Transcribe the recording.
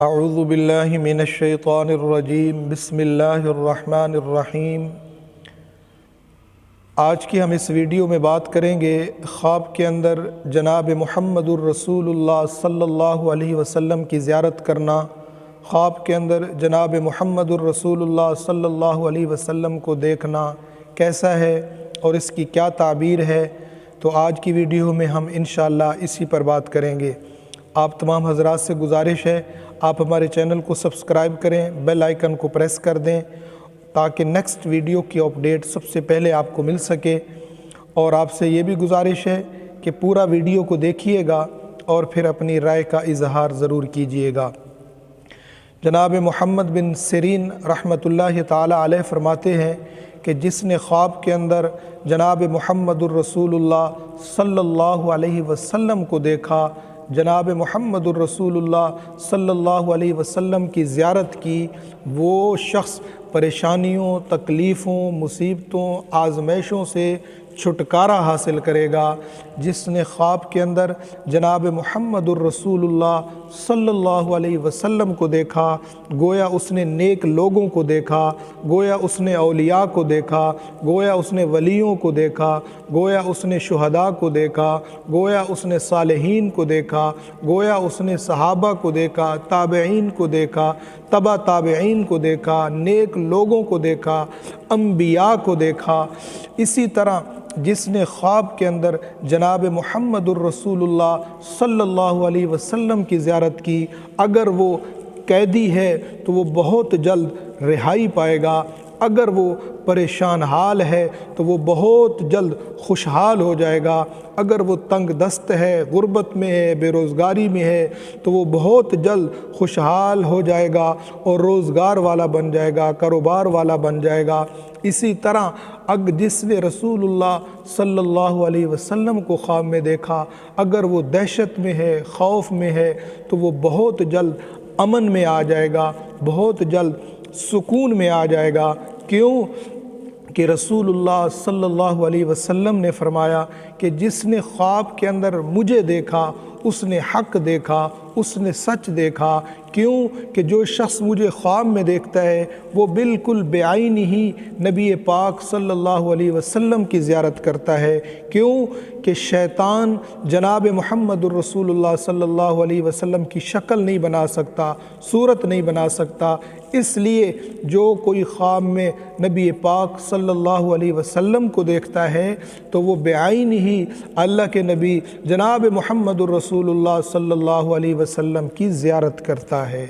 اعوذ باللہ من الشیطان الرجیم بسم اللہ الرحمن الرحیم۔ آج کی ہم اس ویڈیو میں بات کریں گے خواب کے اندر جناب محمد الرسول اللہ صلی اللہ علیہ وسلم کی زیارت کرنا، خواب کے اندر جناب محمد الرسول اللہ صلی اللہ علیہ وسلم کو دیکھنا کیسا ہے اور اس کی کیا تعبیر ہے۔ تو آج کی ویڈیو میں ہم انشاءاللہ اسی پر بات کریں گے۔ آپ تمام حضرات سے گزارش ہے آپ ہمارے چینل کو سبسکرائب کریں، بیل آئیکن کو پریس کر دیں تاکہ نیکسٹ ویڈیو کی اپڈیٹ سب سے پہلے آپ کو مل سکے، اور آپ سے یہ بھی گزارش ہے کہ پورا ویڈیو کو دیکھیے گا اور پھر اپنی رائے کا اظہار ضرور کیجیے گا۔ جناب محمد بن سیرین رحمۃ اللہ تعالی علیہ فرماتے ہیں کہ جس نے خواب کے اندر جناب محمد الرسول اللہ صلی اللہ علیہ وسلم کو دیکھا، جناب محمد الرسول اللہ صلی اللہ علیہ وسلم کی زیارت کی، وہ شخص پریشانیوں، تکلیفوں، مصیبتوں، آزمائشوں سے چھٹکارا حاصل کرے گا۔ جس نے خواب کے اندر جناب محمد الرسول اللہ صلی اللہ علیہ وسلم کو دیکھا، گویا اس نے نیک لوگوں کو دیکھا، گویا اس نے اولیاء کو دیکھا، گویا اس نے ولیوں کو دیکھا، گویا اس نے شہداء کو دیکھا، گویا اس نے صالحین کو دیکھا، گویا اس نے صحابہ کو دیکھا، تابعین کو دیکھا، تبع تابعین کو دیکھا، نیک لوگوں کو دیکھا، انبیاء کو دیکھا۔ اسی طرح جس نے خواب کے اندر جناب محمد الرسول اللہ صلی اللہ علیہ وسلم کی زیارت کی، اگر وہ قیدی ہے تو وہ بہت جلد رہائی پائے گا، اگر وہ پریشان حال ہے تو وہ بہت جلد خوشحال ہو جائے گا، اگر وہ تنگ دست ہے، غربت میں ہے، بے روزگاری میں ہے تو وہ بہت جلد خوشحال ہو جائے گا اور روزگار والا بن جائے گا، کاروبار والا بن جائے گا۔ اسی طرح جس نے رسول اللہ صلی اللہ علیہ وسلم کو خواب میں دیکھا، اگر وہ دہشت میں ہے، خوف میں ہے تو وہ بہت جلد امن میں آ جائے گا، بہت جلد سکون میں آ جائے گا۔ کیوں کہ رسول اللہ صلی اللہ علیہ وسلم نے فرمایا کہ جس نے خواب کے اندر مجھے دیکھا اس نے حق دیکھا، اس نے سچ دیکھا۔ کیوں کہ جو شخص مجھے خواب میں دیکھتا ہے وہ بالکل بعینی ہی نبی پاک صلی اللہ علیہ وسلم کی زیارت کرتا ہے۔ کیوں کہ شیطان جناب محمد الرسول اللہ صلی اللہ علیہ وسلم کی شکل نہیں بنا سکتا، صورت نہیں بنا سکتا، اس لیے جو کوئی خواب میں نبی پاک صلی اللہ علیہ وسلم کو دیکھتا ہے تو وہ بعینی ہی اللہ کے نبی جناب محمد الرسول اللہ صلی اللہ علیہ وسلم کی زیارت کرتا ہے۔